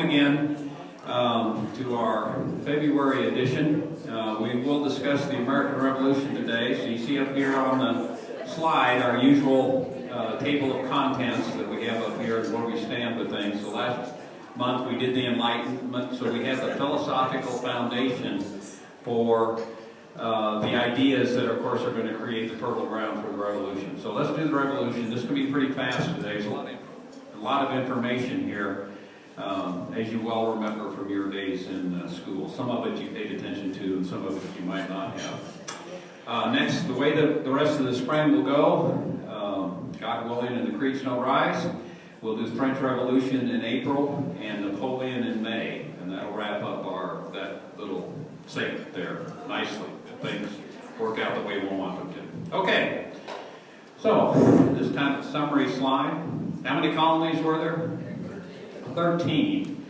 welcome again to our February edition. We will discuss the American Revolution today. So you see up here on the slide our usual table of contents that we have up here and where we stand with things. So last month we did the Enlightenment, so we have the philosophical foundation for the ideas that, of course, are going to create the fertile ground for the revolution. So let's do the revolution. This is going to be pretty fast today. There's a lot of information here, as you well remember from your days in school. Some of it you paid attention to, and some of it you might not have. Next, the way the rest of the spring will go, God willing, and the creeks don't rise, we'll do the French Revolution in April and Napoleon in May, and that'll wrap up that little segment there nicely. Things work out the way we want them to. Okay, so this kind of summary slide. How many colonies were there? 13.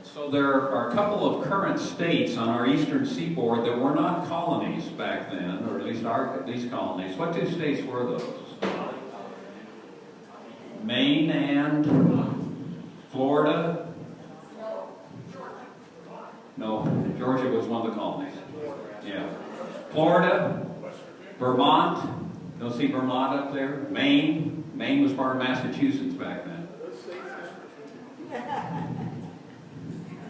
So there are a couple of current states on our eastern seaboard that were not colonies back then, or at least these colonies. What two states were those? Maine and Florida? No, Georgia was one of the colonies. Yeah. Florida, Vermont, you'll see Vermont up there. Maine was part of Massachusetts back then.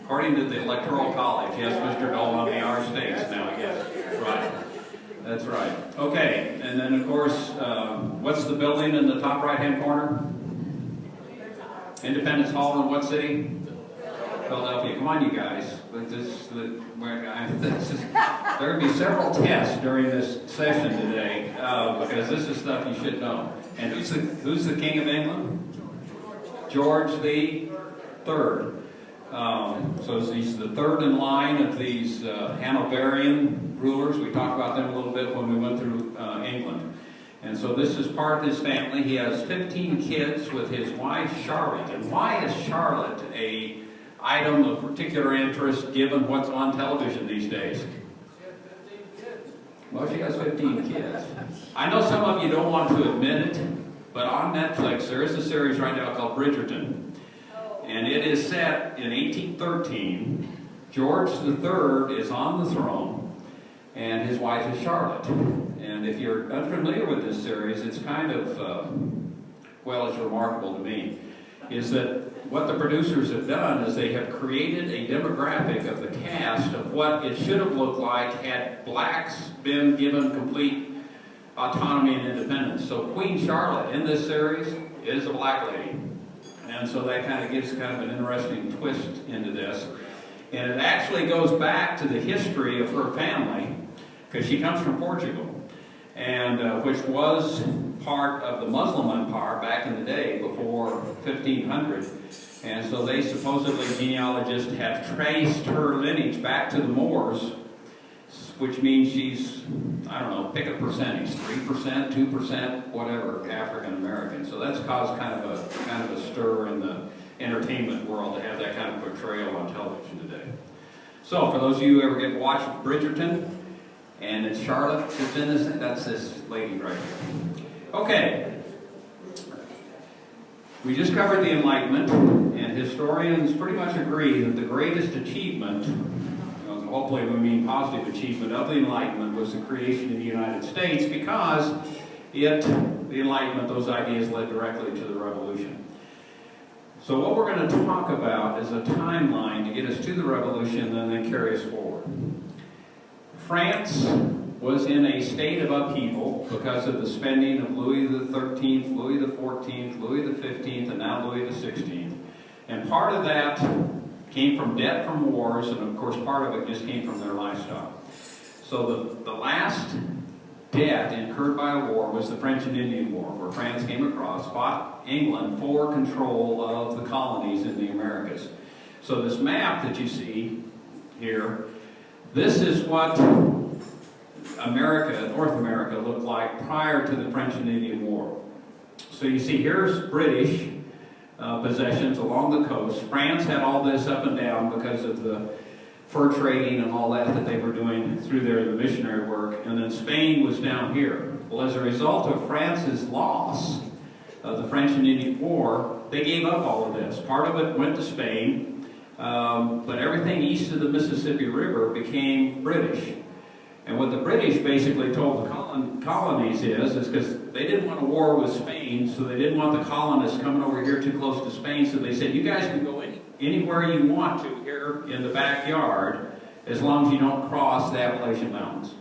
According to the Electoral College, yes, Mr. Knowlton, we are states now, yes. Right. That's right. Okay, and then of course, what's the building in the top right-hand corner? Independence Hall in what city? Philadelphia. Come on, you guys. There will be several tests during this session today because this is stuff you should know. And who's the King of England? George the Third. So he's the third in line of these Hanoverian rulers. We talked about them a little bit when we went through England. And so this is part of his family. He has 15 kids with his wife Charlotte. And why is Charlotte a item of particular interest given what's on television these days? Well, she has 15 kids. I know some of you don't want to admit it, but on Netflix there is a series right now called Bridgerton. And it is set in 1813. George III is on the throne, and his wife is Charlotte. And if you're unfamiliar with this series, it's kind of, well, it's remarkable to me, is that what the producers have done is they have created a demographic of the cast of what it should have looked like had blacks been given complete autonomy and independence. So Queen Charlotte in this series is a black lady. And so that kind of gives kind of an interesting twist into this. And it actually goes back to the history of her family, because she comes from Portugal, and which was part of the Muslim Empire back in the day before 1500. And so they supposedly, genealogists, have traced her lineage back to the Moors, which means she's, I don't know, pick a percentage, 3%, 2%, whatever, African American. So that's caused kind of a stir in the entertainment world to have that kind of portrayal on television today. So for those of you who ever get to watch Bridgerton, and it's Charlotte that's in this, that's this lady right here. Okay. We just covered the Enlightenment, and historians pretty much agree that the greatest achievement, hopefully we mean positive achievement, of the Enlightenment was the creation of the United States, because the Enlightenment, those ideas led directly to the Revolution. So what we're going to talk about is a timeline to get us to the Revolution and then carry us forward. France was in a state of upheaval because of the spending of Louis XIII, Louis XIV, Louis XV, and now Louis XVI. And part of that came from debt from wars, and of course part of it just came from their lifestyle. So the last debt incurred by a war was the French and Indian War, where France came across, fought England for control of the colonies in the Americas. So this map that you see here, this is what America, North America, looked like prior to the French and Indian War. So you see here's British possessions along the coast. France had all this up and down because of the fur trading and all that they were doing through the missionary work. And then Spain was down here. Well, as a result of France's loss of the French and Indian War, they gave up all of this. Part of it went to Spain, but everything east of the Mississippi River became British. And what the British basically told the colonies is because they didn't want a war with Spain, so they didn't want the colonists coming over here too close to Spain, so they said, you guys can go anywhere you want to here in the backyard, as long as you don't cross the Appalachian Mountains.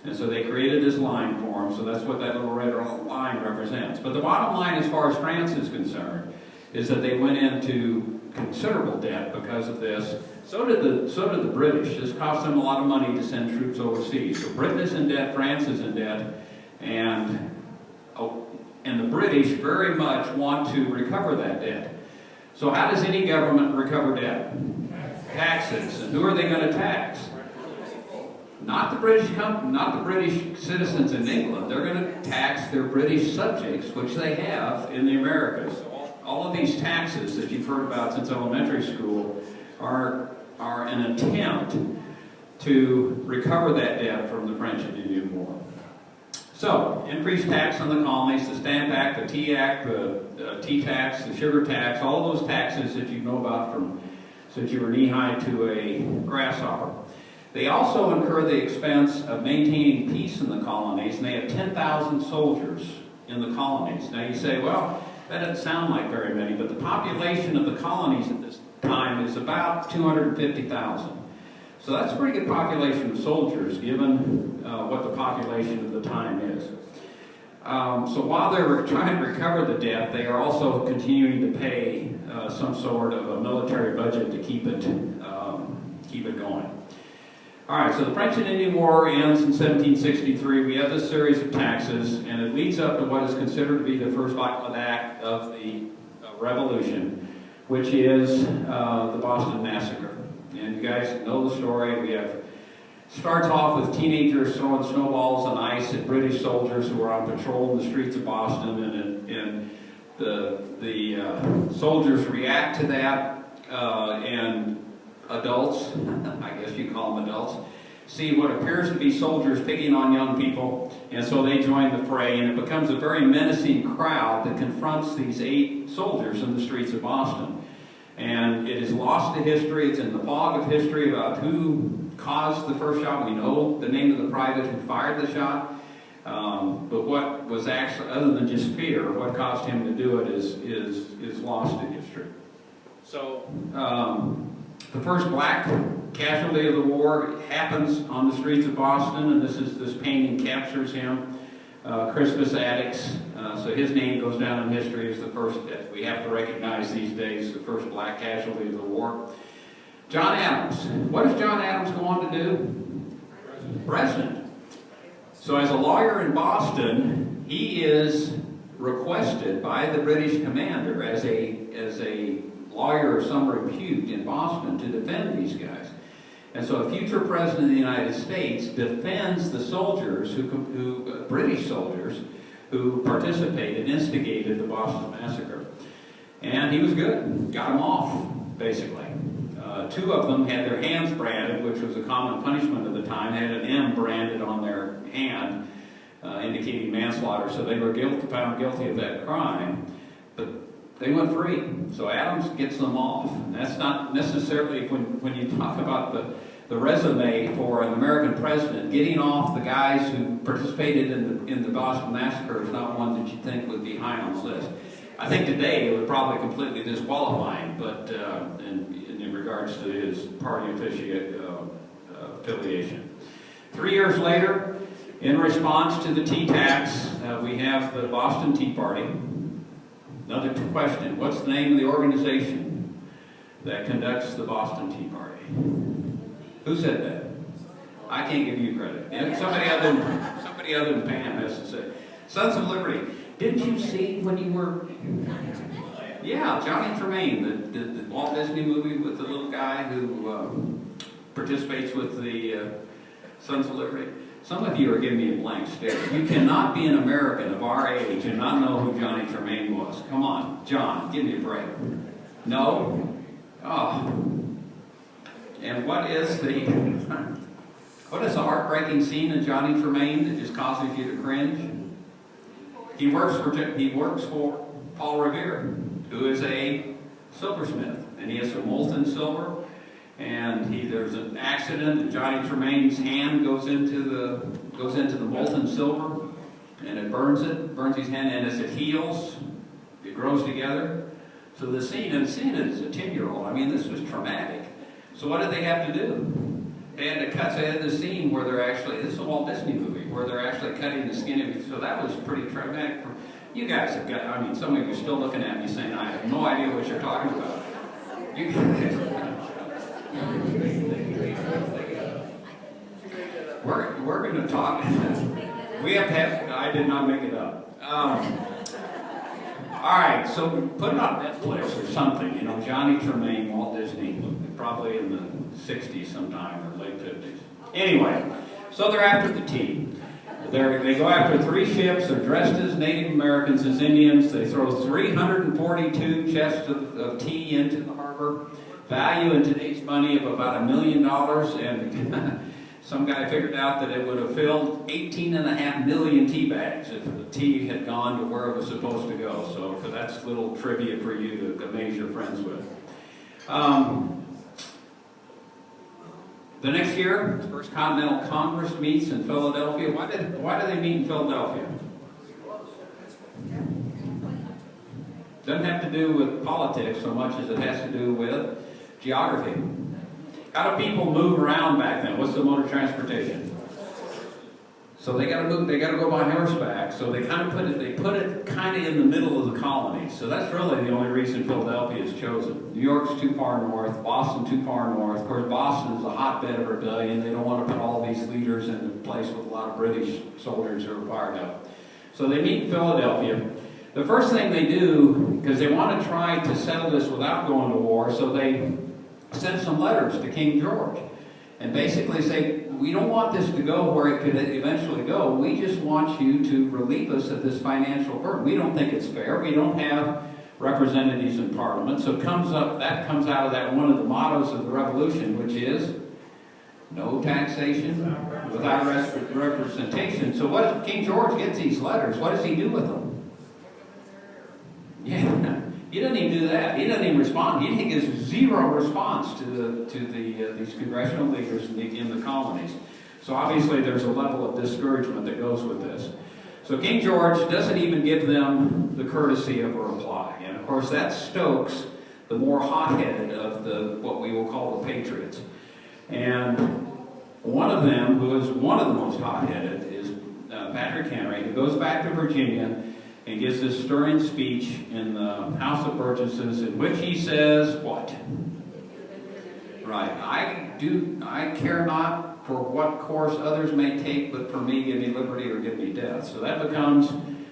And so they created this line for them, so that's what that little red line represents. But the bottom line, as far as France is concerned, is that they went into considerable debt because of this. So did the British. This cost them a lot of money to send troops overseas. So Britain is in debt, France is in debt, and the British very much want to recover that debt. So how does any government recover debt? Taxes. And who are they going to tax? Not the British citizens in England. They're going to tax their British subjects, which they have in the Americas. All of these taxes that you've heard about since elementary school are an attempt to recover that debt from the French and Indian War. So, increased tax on the colonies, the Stamp Act, the Tea Act, the tea tax, the sugar tax, all those taxes that you know about from since you were knee-high to a grasshopper. They also incur the expense of maintaining peace in the colonies, and they have 10,000 soldiers in the colonies. Now you say, well, that doesn't sound like very many, but the population of the colonies at this time is about 250,000. So that's a pretty good population of soldiers, given what the population of the time is. So while they were trying to recover the debt, they are also continuing to pay some sort of a military budget to keep it going. All right, so the French and Indian War ends in 1763. We have this series of taxes, and it leads up to what is considered to be the first violent act of the Revolution, which is the Boston Massacre. And you guys know the story. Starts off with teenagers throwing snowballs and ice at British soldiers who were on patrol in the streets of Boston, and the soldiers react to that, and adults, I guess you call them adults, see what appears to be soldiers picking on young people, and so they join the fray, and it becomes a very menacing crowd that confronts these 8 soldiers in the streets of Boston. And it is lost to history. It's in the fog of history about who caused the first shot. We know the name of the private who fired the shot, but what was actually, other than just fear, what caused him to do it is lost to history. So the first black casualty of the war happens on the streets of Boston, and this painting captures him. Christmas Addicts, so his name goes down in history as the first that we have to recognize these days, the first black casualty of the war. John Adams. What does John Adams go on to do? President. So as a lawyer in Boston, he is requested by the British commander as a lawyer of some repute in Boston to defend these guys. And so a future president of the United States defends the soldiers, British soldiers, who participated, instigated the Boston Massacre. And he was good, got them off, basically. 2 of them had their hands branded, which was a common punishment at the time, had an M branded on their hand, indicating manslaughter, so they were found guilty of that crime. But they went free. So Adams gets them off. And that's not necessarily, when you talk about the resume for an American president, getting off the guys who participated in the Boston Massacre is not one that you think would be high on the list. I think today it would probably completely disqualify him, but in regards to his party affiliation. 3 years later, in response to the tea tax, we have the Boston Tea Party. Another question, what's the name of the organization that conducts the Boston Tea Party? Who said that? I can't give you credit. Somebody other than Pam has to say. Sons of Liberty. Didn't you see when you were... Yeah, Johnny Tremaine, the Walt Disney movie with the little guy who participates with the Sons of Liberty. Some of you are giving me a blank stare. You cannot be an American of our age and not know who Johnny Tremaine was. Come on, John, give me a break. No? Oh. And what is the heartbreaking scene in Johnny Tremaine that just causes you to cringe? He works for Paul Revere, who is a silversmith, and he has some molten silver. And there's an accident, and Johnny Tremaine's hand goes into the molten silver, and it burns his hand, and as it heals, it grows together. So the scene is a 10-year-old. I mean, this was traumatic. So what did they have to do? They had to cut. So they had the scene where this is a Walt Disney movie, where they're actually cutting the skin of it. So that was pretty traumatic. You guys have got, I mean, some of you are still looking at me saying, I have no idea what you're talking about. You guys. We're going to talk. We have to have. I did not make it up. All right, so put it on Netflix or something. You know, Johnny Tremaine, Walt Disney, probably in the 60s sometime or late 50s. Anyway, so they're after the tea. They go after 3 ships. They're dressed as Native Americans, as Indians. They throw 342 chests of tea into the harbor. Value in today's money of about $1 million, and some guy figured out that it would have filled 18.5 million tea bags if the tea had gone to where it was supposed to go. So that's a little trivia for you to amaze your friends with. The next year, the First Continental Congress meets in Philadelphia. Why do they meet in Philadelphia? Doesn't have to do with politics so much as it has to do with geography. How do people move around back then? What's the mode of transportation? So they got to move. They got to go by horseback. So they kind of put it kind of in the middle of the colony. So that's really the only reason Philadelphia is chosen. New York's too far north. Boston too far north. Of course, Boston is a hotbed of rebellion. They don't want to put all these leaders in a place with a lot of British soldiers who are fired up. So they meet in Philadelphia. The first thing they do, because they want to try to settle this without going to war, so they send some letters to King George and basically say, we don't want this to go where it could eventually go. We just want you to relieve us of this financial burden. We don't think it's fair. We don't have representatives in Parliament. So that comes out of that one of the mottos of the Revolution, which is no taxation without representation. So what King George gets these letters, what does he do with them? Yeah, he doesn't even do that. He doesn't even respond. He gives zero response to these congressional leaders in the colonies. So obviously there's a level of discouragement that goes with this. So King George doesn't even give them the courtesy of a reply. And of course that stokes the more hot-headed of what we will call the patriots. And one of them, who is one of the most hot-headed, is Patrick Henry, who goes back to Virginia and gives this stirring speech in the House of Burgesses, in which he says, what? Right, I care not for what course others may take, but for me, give me liberty or give me death. So that becomes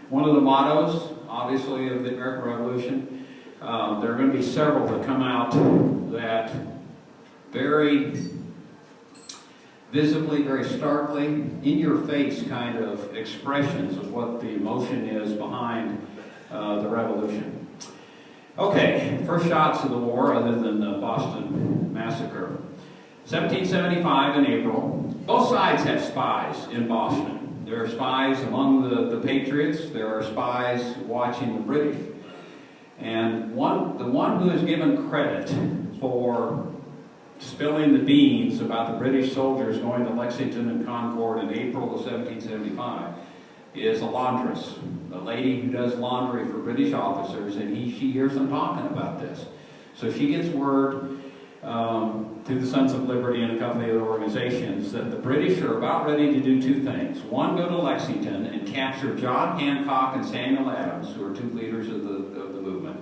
one of the mottos, obviously, of the American Revolution. There are going to be several that come out that very visibly, very starkly, in your face kind of expressions of what the emotion is behind the revolution. Okay, first shots of the war other than the Boston Massacre. 1775 in April. Both sides have spies in Boston. There are spies among the Patriots. There are spies watching the British. And the one who is given credit for spilling the beans about the British soldiers going to Lexington and Concord in April of 1775 is a laundress, a lady who does laundry for British officers, and she hears them talking about this. So she gets word to the Sons of Liberty and a couple of other organizations that the British are about ready to do 2 things. One, go to Lexington and capture John Hancock and Samuel Adams, who are 2 leaders of the movement,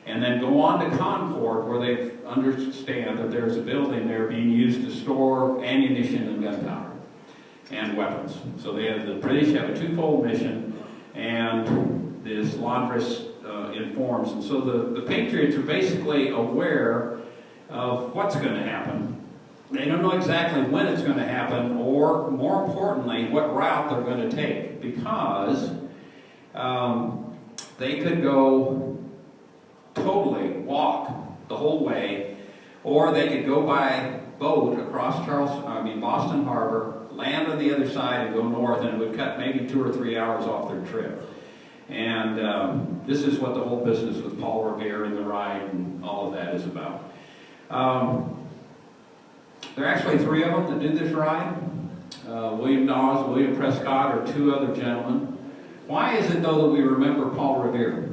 and then go on to Concord, where they understand that there's a building there being used to store ammunition and gunpowder and weapons. So the British have a 2-fold mission, and this laundress informs. And so the Patriots are basically aware of what's going to happen. They don't know exactly when it's going to happen, or more importantly, what route they're going to take, because they could go totally walk the whole way, or they could go by boat across Boston Harbor, land on the other side and go north, and it would cut maybe 2 or 3 hours off their trip. And this is what the whole business with Paul Revere and the ride and all of that is about. There are actually 3 of them that do this ride. William Dawes, William Prescott, or 2 other gentlemen. Why is it, though, that we remember Paul Revere?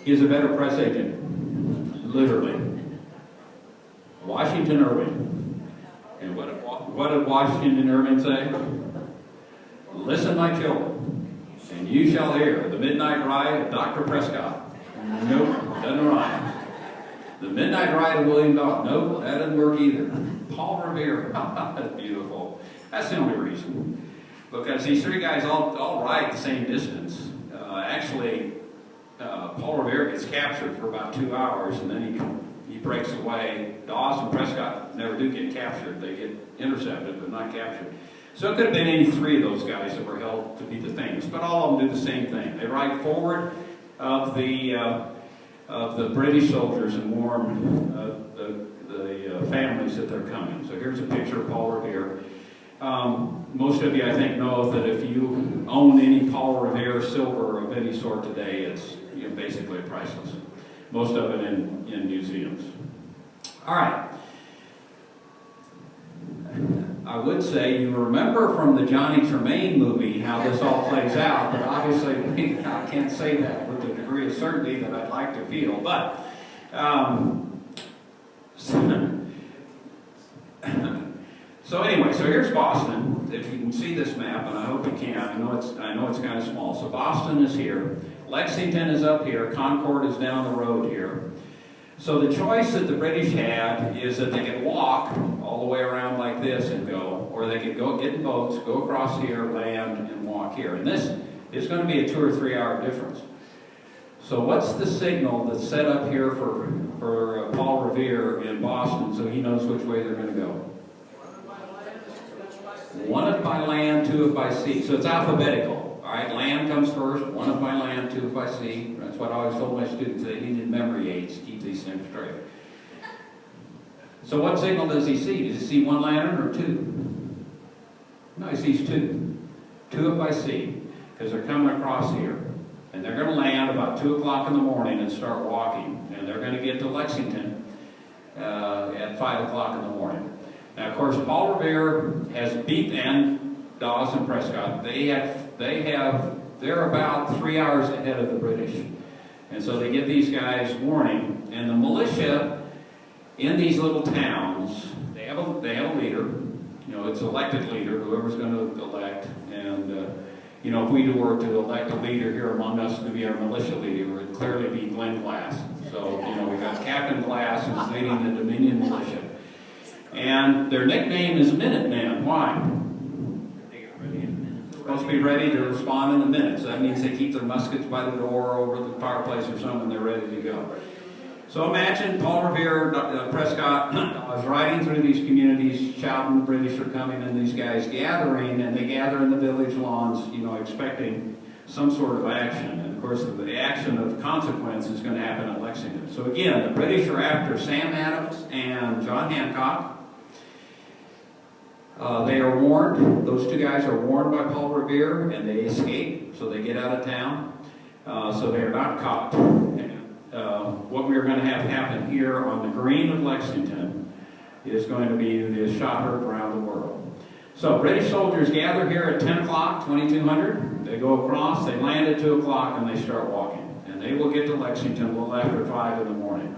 He's a better press agent, literally. Washington Irving. And what did Washington Irving say? Listen, my children, and you shall hear the midnight ride of Dr. Prescott. Nope, doesn't rhyme. The midnight ride of William Dawes. Nope, that doesn't work either. Paul Revere. That's beautiful. That's the only reason. Because these 3 guys all ride the same distance. Actually, Paul Revere gets captured for about 2 hours, and then he breaks away. Dawes and Prescott never do get captured. They get intercepted, but not captured. So it could have been any 3 of those guys that were held to be the famous, but all of them do the same thing. They ride forward of the British soldiers and warn the families that they're coming. So here's a picture of Paul Revere. Most of you, I think, know that if you own any Paul Revere silver of any sort today, it's basically priceless. Most of it in museums. All right. I would say you remember from the Johnny Tremaine movie how this all plays out, but obviously I can't say that with the degree of certainty that I'd like to feel. But so anyway, so here's Boston. If you can see this map, and I hope you can. I know it's kind of small. So Boston is here. Lexington is up here. Concord is down the road here. So the choice that the British had is that they could walk all the way around like this and go, or they could go get in boats, go across here, land, and walk here. And this is going to be a 2 or 3 hour difference. So what's the signal that's set up here for Paul Revere in Boston so he knows which way they're going to go? 1 if by land, 2 if by sea. So it's alphabetical. All right, land comes first, 1 if by land, 2 if by sea. That's what I always told my students. They needed memory aids to keep these things straight. So what signal does he see? Does he see 1 lantern or 2? No, he sees 2. 2 if by sea, because they're coming across here. And they're going to land about 2 o'clock in the morning and start walking. And they're going to get to Lexington at 5 o'clock in the morning. Now, of course, Paul Revere has beat Dawes and Prescott. They're about 3 hours ahead of the British. And so they give these guys warning. And the militia in these little towns, they have a leader. It's elected leader, whoever's going to elect. And, if we were to elect a leader here among us to be our militia leader, it would clearly be Glenn Glass. So, we've got Captain Glass who's leading the Dominion militia. And their nickname is Minutemen. Why? They're supposed to be ready to respond in a minute. So that means they keep their muskets by the door over the fireplace or something, they're ready to go. So imagine Paul Revere, Prescott, was riding through these communities, shouting the British are coming, and these guys gathering, and they gather in the village lawns, expecting some sort of action. And of course, the action of consequence is going to happen at Lexington. So again, the British are after Sam Adams and John Hancock. They are warned, those 2 guys are warned by Paul Revere, and they escape, so they get out of town. So they are not caught. What we're going to have happen here on the green of Lexington is going to be the shot heard around the world. So British soldiers gather here at 10 o'clock, 2200. They go across, they land at 2 o'clock, and they start walking. And they will get to Lexington a little after 5 in the morning.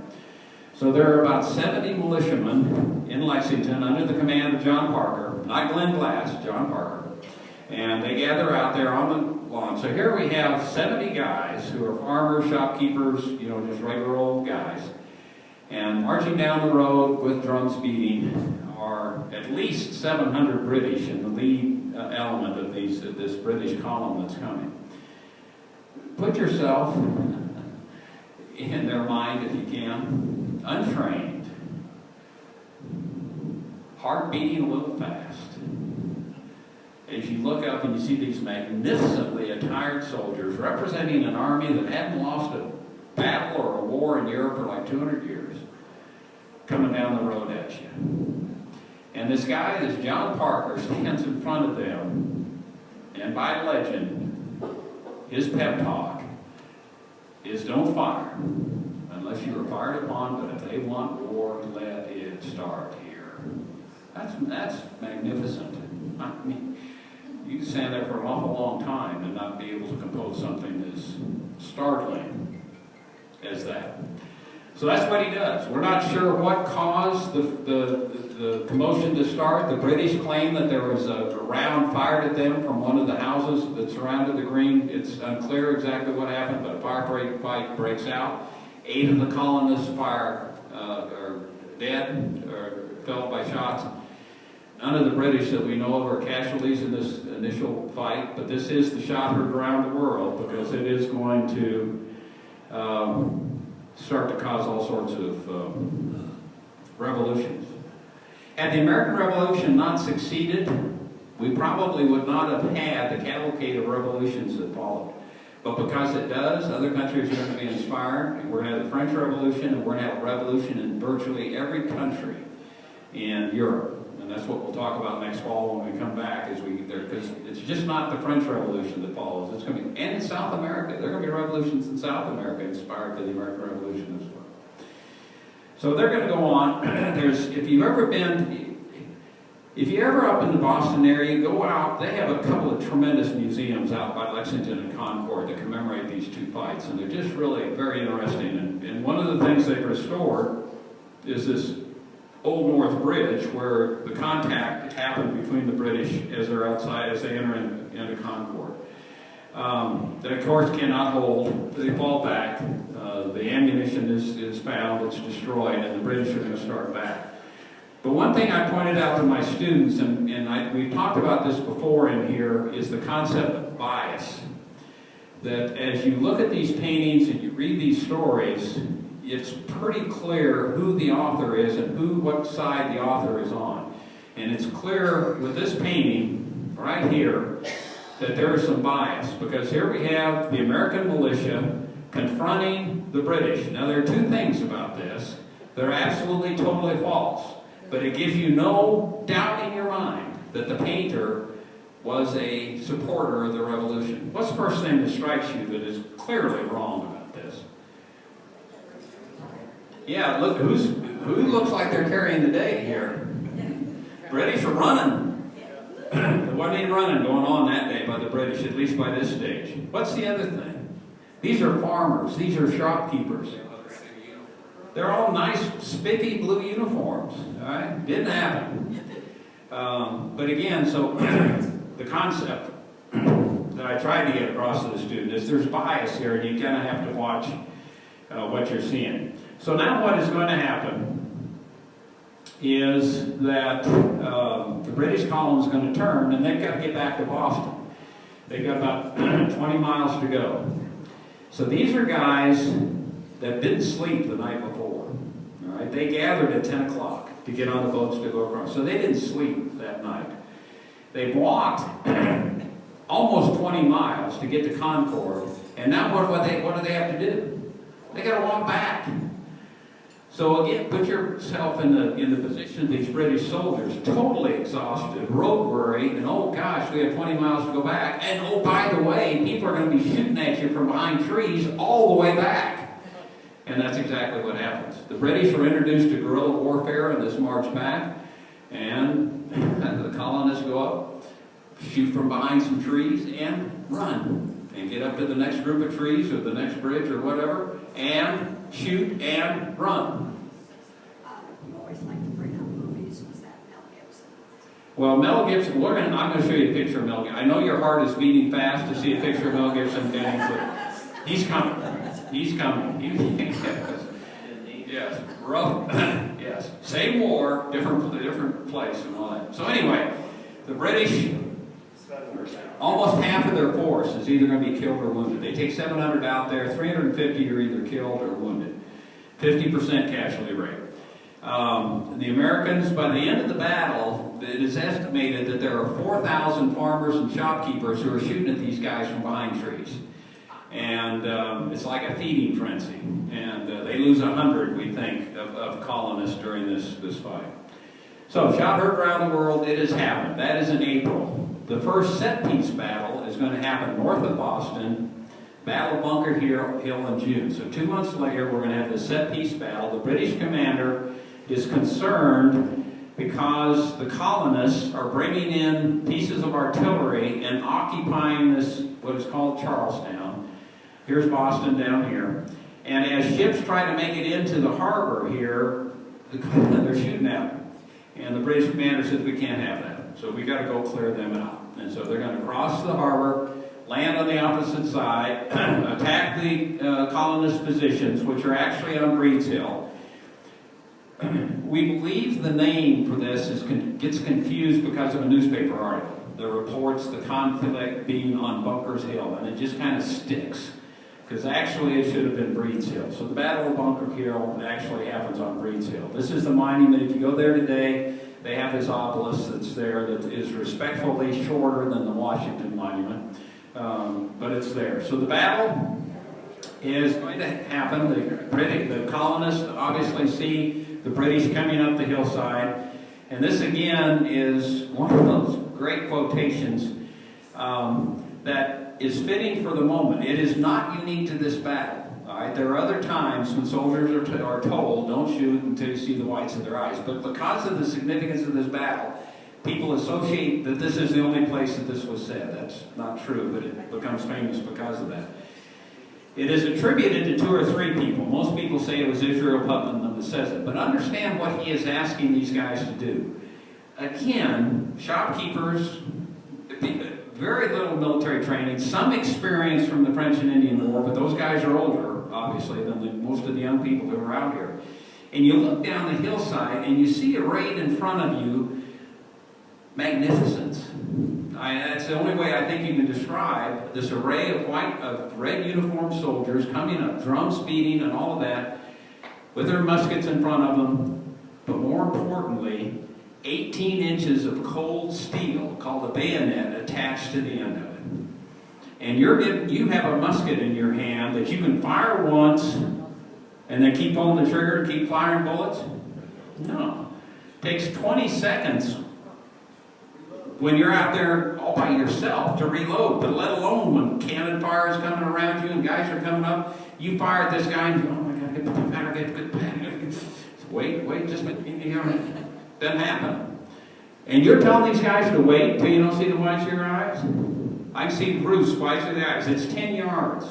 So there are about 70 militiamen in Lexington under the command of John Parker, not Glenn Glass, John Parker. And they gather out there on the lawn. So here we have 70 guys who are farmers, shopkeepers, just regular old guys. And marching down the road with drums beating are at least 700 British in the lead element of this British column that's coming. Put yourself in their mind if you can, untrained, heart beating a little fast. As you look up and you see these magnificently attired soldiers representing an army that hadn't lost a battle or a war in Europe for like 200 years, coming down the road at you. And this guy, this John Parker, stands in front of them, and by legend, his pep talk is don't fire unless you are fired upon, but if they want war, let it start here. That's magnificent. I mean, you can stand there for an awful long time and not be able to compose something as startling as that. So that's what he does. We're not sure what caused the commotion to start. The British claim that there was a round fired at them from one of the houses that surrounded the green. It's unclear exactly what happened, but a firefight breaks out. 8 of the colonists are dead or fell by shots. None of the British that we know of are casualties in this initial fight, but this is the shot heard around the world because it is going to start to cause all sorts of revolutions. Had the American Revolution not succeeded, we probably would not have had the cavalcade of revolutions that followed. But because it does, other countries are going to be inspired, and we're going to have the French Revolution, and we're going to have a revolution in virtually every country in Europe. And that's what we'll talk about next fall when we come back, as we get there, because it's just not the French Revolution that follows. It's going to be, and in South America, there are going to be revolutions in South America inspired by the American Revolution as well. So they're going to go on. If you're ever up in the Boston area, go out. They have a couple of tremendous museums out by Lexington and Concord that commemorate these two fights, and they're just really very interesting. And one of the things they've restored is this Old North Bridge, where the contact happened between the British as they're outside, as they enter into Concord. That, of course, cannot hold. They fall back. The ammunition is found, it's destroyed, and the British are going to start back. But one thing I pointed out to my students, and we've talked about this before in here, is the concept of bias. That as you look at these paintings and you read these stories, it's pretty clear who the author is and what side the author is on. And it's clear with this painting right here that there is some bias, because here we have the American militia confronting the British. Now, there are two things about this that are absolutely, totally false, but it gives you no doubt in your mind that the painter was a supporter of the revolution. What's the first thing that strikes you that is clearly wrong about this? Yeah, look, who looks like they're carrying the day here? British are running. There wasn't any running going on that day by the British, at least by this stage. What's the other thing? These are farmers. These are shopkeepers. They're all nice, spiffy blue uniforms. All right? Didn't happen. But again, so the concept that I tried to get across to the student is there's bias here, and you kind of have to watch what you're seeing. So now what is going to happen is that the British column is going to turn, and they've got to get back to Boston. They've got about 20 miles to go. So these are guys that didn't sleep the night before. All right? They gathered at 10 o'clock to get on the boats to go across. So they didn't sleep that night. They walked almost 20 miles to get to Concord, and now what do they have to do? They got to walk back. So again, put yourself in the position of these British soldiers, totally exhausted, road worry, and oh gosh, we have 20 miles to go back. And oh, by the way, people are going to be shooting at you from behind trees all the way back. And that's exactly what happens. The British are introduced to guerrilla warfare in this march back, and the colonists go up, shoot from behind some trees, and run. And get up to the next group of trees or the next bridge or whatever, and shoot and run. You always like to bring up movies. Was that Mel Gibson? Well, Mel Gibson, I'm going to show you a picture of Mel Gibson. I know your heart is beating fast to see a picture of Mel Gibson getting foot. He's coming. He's coming. Yes. Rough. Yes. Same war, different place and all that. So anyway, the British, almost half of their force is either going to be killed or wounded. They take 700 out there, 350 are either killed or wounded. 50% casualty rate. The Americans, by the end of the battle, it is estimated that there are 4,000 farmers and shopkeepers who are shooting at these guys from behind trees. And it's like a feeding frenzy. And they lose 100, we think, of colonists during this fight. So, shot heard around the world, it has happened. That is in April. The first set-piece battle is going to happen north of Boston Battle of Bunker Hill in June. So 2 months later, we're going to have this set-piece battle. The British commander is concerned because the colonists are bringing in pieces of artillery and occupying this, what is called Charlestown. Here's Boston down here. And as ships try to make it into the harbor here, they're shooting at them. And the British commander says, we can't have that. So we got to go clear them out. And so they're going to cross the harbor, land on the opposite side, attack the colonist positions, which are actually on Breed's Hill. We believe the name for this gets confused because of a newspaper article that reports the conflict being on Bunker's Hill, and it just kind of sticks, because actually it should have been Breed's Hill. So the Battle of Bunker Hill actually happens on Breed's Hill. This is the monument. If you go there today, they have this obelisk that's there that is respectfully shorter than the Washington Monument, but it's there. So the battle is going to happen. The colonists obviously see the British coming up the hillside. And this again is one of those great quotations that is fitting for the moment. It is not unique to this battle. All right? There are other times when soldiers are told, don't shoot until you see the whites of their eyes. But because of the significance of this battle, people associate that this is the only place that this was said. That's not true, but it becomes famous because of that. It is attributed to 2 or 3 people. Most people say it was Israel Putnam that says it. But understand what he is asking these guys to do. Again, shopkeepers, very little military training, some experience from the French and Indian War, but those guys are older, obviously, than most of the young people who are out here. And you look down the hillside and you see arrayed in front of you magnificence. That's the only way I think you can describe this array of red uniformed soldiers coming up, drums beating and all of that, with their muskets in front of them, but more importantly, 18 inches of cold steel called a bayonet attached to the end of it. And you have a musket in your hand that you can fire once and then keep pulling the trigger and keep firing bullets? No. It takes 20 seconds when you're out there all by yourself to reload, but let alone when cannon fire is coming around you and guys are coming up, you fire at this guy and you go, oh my God, get the batter, get the batter. Wait, just, doesn't happen. And you're telling these guys to wait till you don't see the whites of your eyes? I see Bruce whites of the eyes. It's 10 yards.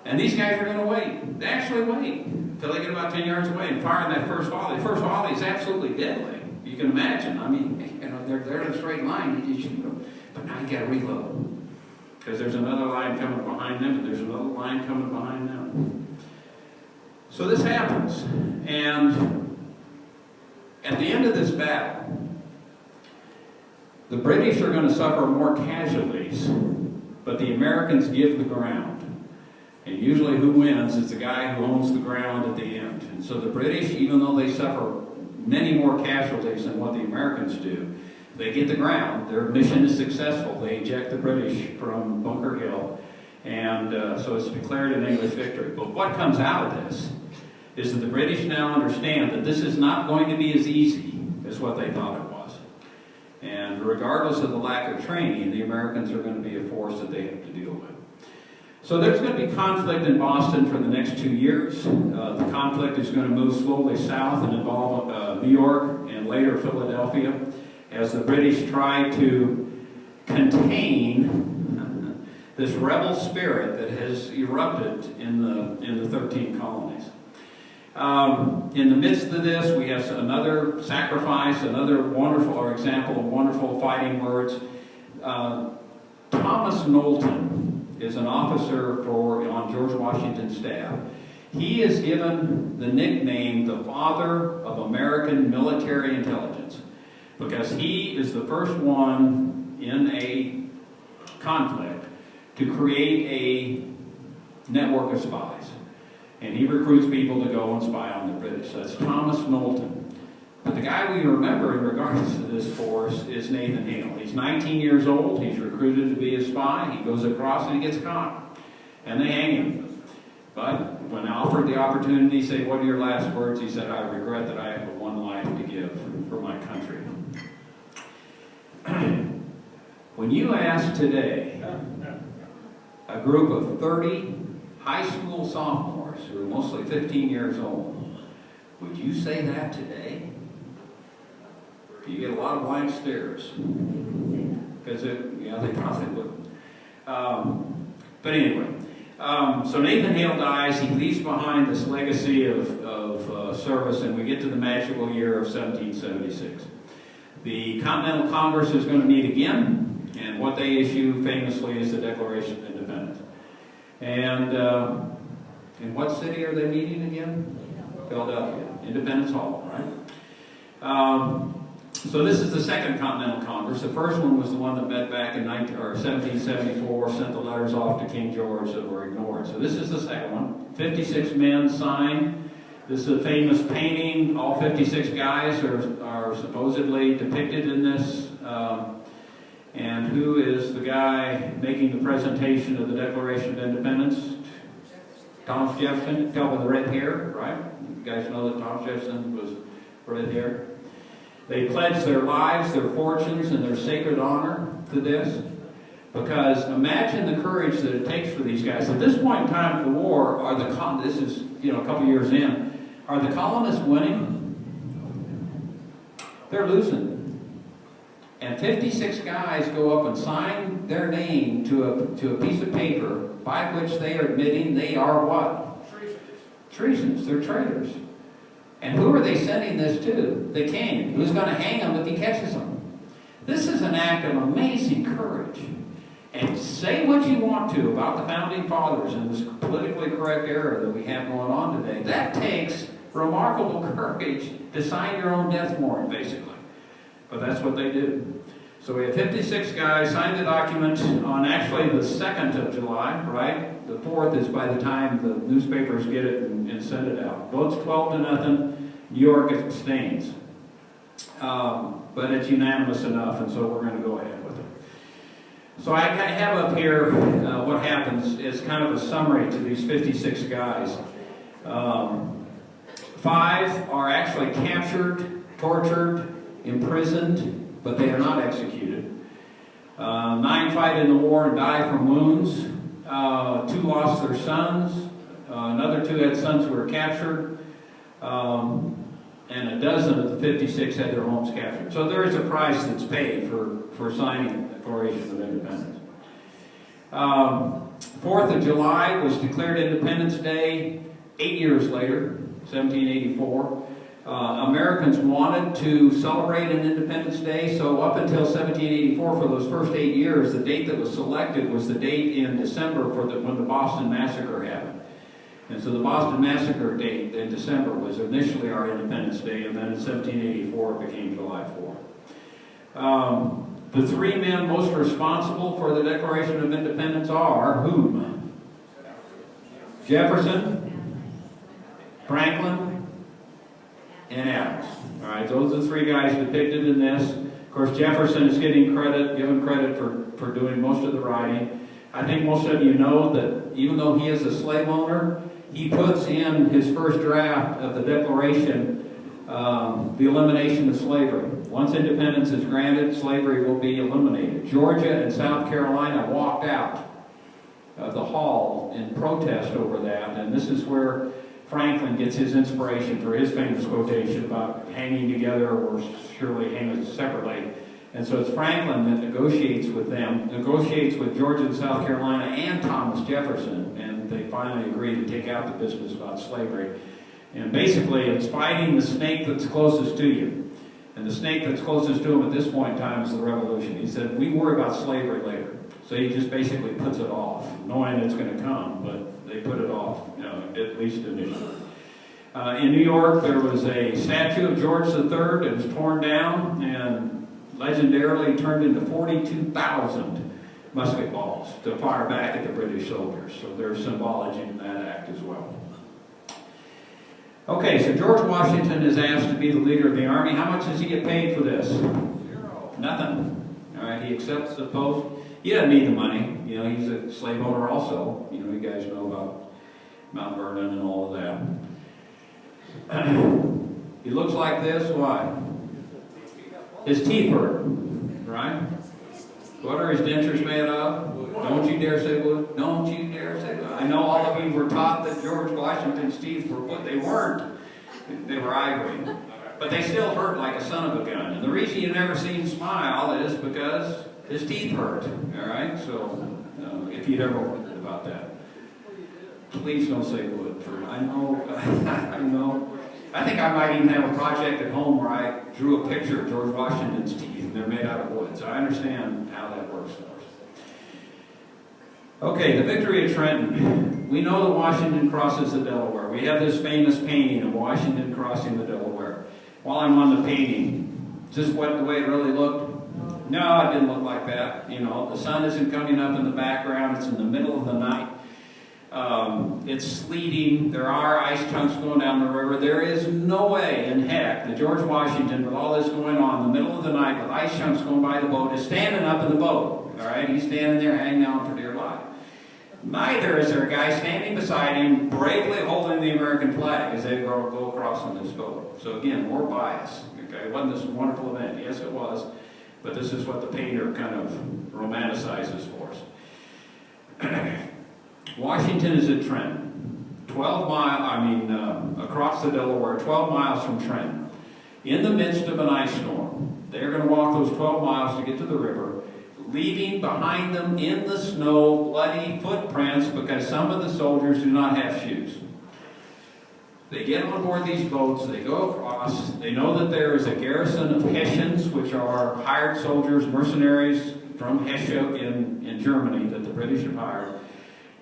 And these guys are going to wait. They actually wait until they get about 10 yards away and fire in that first volley. The first volley is absolutely deadly. You can imagine. I mean, they're in a straight line. You shoot them. But now you got to reload. Because there's another line coming behind them, and there's another line coming behind them. So this happens. And at the end of this battle, the British are going to suffer more casualties, but the Americans give the ground. And usually who wins is the guy who owns the ground at the end. And so the British, even though they suffer many more casualties than what the Americans do, they get the ground. Their mission is successful. They eject the British from Bunker Hill. And so it's declared an English victory. But what comes out of this is that the British now understand that this is not going to be as easy as what they thought it was. And regardless of the lack of training, the Americans are going to be a force that they have to deal with. So there's going to be conflict in Boston for the next 2 years. The conflict is going to move slowly south and involve New York and later Philadelphia as the British try to contain this rebel spirit that has erupted in the 13 colonies. In the midst of this, we have another sacrifice, another wonderful example of wonderful fighting words. Thomas Knowlton is an officer on George Washington's staff. He is given the nickname the father of American military intelligence because he is the first one in a conflict to create a network of spies. And he recruits people to go and spy on the British. So that's Thomas Knowlton. But the guy we remember in regards to this force is Nathan Hale. He's 19 years old. He's recruited to be a spy. He goes across and he gets caught. And they hang him. But when offered the opportunity to say, what are your last words? He said, I regret that I have but one life to give for my country. When you ask today, a group of 30 high school sophomores who are mostly 15 years old. Would you say that today? You get a lot of blank stares. Because they probably wouldn't. But anyway, so Nathan Hale dies. He leaves behind this legacy of service, and we get to the magical year of 1776. The Continental Congress is going to meet again, and what they issue famously is the Declaration of Independence. And in what city are they meeting again? Philadelphia. Independence Hall, right? So this is the second Continental Congress. The first one was the one that met back in 1774, sent the letters off to King George that were ignored. So this is the second one. 56 men signed. This is a famous painting. All 56 guys are supposedly depicted in this. And who is the guy making the presentation of the Declaration of Independence? Thomas Jefferson, with the red hair, right? You guys know that Thomas Jefferson was red hair. They pledged their lives, their fortunes, and their sacred honor to this. Because imagine the courage that it takes for these guys. At this point in time of the war, this is a couple years in, are the colonists winning? They're losing. And 56 guys go up and sign their name to a piece of paper by which they are admitting they are what? Treasons. They're traitors. And who are they sending this to? The king, who's going to hang them if he catches them. This is an act of amazing courage. And say what you want to about the Founding Fathers in this politically correct era that we have going on today. That takes remarkable courage to sign your own death warrant, basically. But that's what they do. So we have 56 guys sign the document on actually the 2nd of July, right? The 4th is by the time the newspapers get it and send it out. Votes 12-0. New York abstains. But it's unanimous enough, and so we're going to go ahead with it. So I have up here what happens is kind of a summary to these 56 guys. 5 are actually captured, tortured, imprisoned, but they are not executed. 9 fight in the war and die from wounds. 2 lost their sons. Another 2 had sons who were captured. And a dozen of the 56 had their homes captured. So there is a price that's paid for signing the Declaration of Independence. 4th of July was declared Independence Day 8 years later, 1784. Americans wanted to celebrate an Independence Day, so up until 1784, for those first 8 years, the date that was selected was the date in December when the Boston Massacre happened. And so the Boston Massacre date in December was initially our Independence Day, and then in 1784 it became July 4th. The 3 men most responsible for the Declaration of Independence are whom? Jefferson, Franklin, and Adams. All right, those are the 3 guys depicted in this. Of course, Jefferson is given credit for doing most of the writing. I think most of you know that even though he is a slave owner, he puts in his first draft of the Declaration the elimination of slavery. Once independence is granted, slavery will be eliminated. Georgia and South Carolina walked out of the hall in protest over that, and this is where Franklin gets his inspiration for his famous quotation about hanging together or surely hanging separately. And so it's Franklin that negotiates with them, negotiates with Georgia and South Carolina and Thomas Jefferson, and they finally agree to take out the business about slavery. And basically it's fighting the snake that's closest to you. And the snake that's closest to him at this point in time is the revolution. He said, we worry about slavery later. So he just basically puts it off, knowing it's going to come, but they put it off, at least initially. In New York, there was a statue of George III that was torn down and legendarily turned into 42,000 musket balls to fire back at the British soldiers. So there's symbology in that act as well. Okay, so George Washington is asked to be the leader of the army. How much does he get paid for this? 0. Nothing. All right, he accepts the post. He doesn't need the money. He's a slave owner also. You guys know about Mount Vernon and all of that. He looks like this. Why? His teeth hurt, right? What are his dentures made of? Don't you dare say would. Don't you dare say would. I know all of you were taught that George Washington's teeth were wood. They weren't. They were ivory. But they still hurt like a son of a gun. And the reason you never see him smile is because his teeth hurt. All right? So, if you'd ever wondered about that, please don't say wood. I know. I know. I think I might even have a project at home where I drew a picture of George Washington's teeth, and they're made out of wood. So I understand how that works for us. Okay, the victory at Trenton. We know that Washington crosses the Delaware. We have this famous painting of Washington crossing the Delaware. While I'm on the painting, is this the way it really looked? No, it didn't look like that. You know, the sun isn't coming up in the background. It's in the middle of the night. It's sleeting. There are ice chunks going down the river. There is no way in heck that George Washington, with all this going on in the middle of the night with ice chunks going by the boat, is standing up in the boat. All right, he's standing there hanging on for dear life. Neither is there a guy standing beside him, bravely holding the American flag as they go across on this boat. So again, more bias. Okay, it wasn't this wonderful event. Yes, it was, but this is what the painter kind of romanticizes for us. Washington is at Trenton, across the Delaware, 12 miles from Trenton, in the midst of an ice storm. They're going to walk those 12 miles to get to the river, leaving behind them in the snow bloody footprints because some of the soldiers do not have shoes. They get on board these boats, they go across, they know that there is a garrison of Hessians, which are hired soldiers, mercenaries from Hesse in Germany that the British have hired.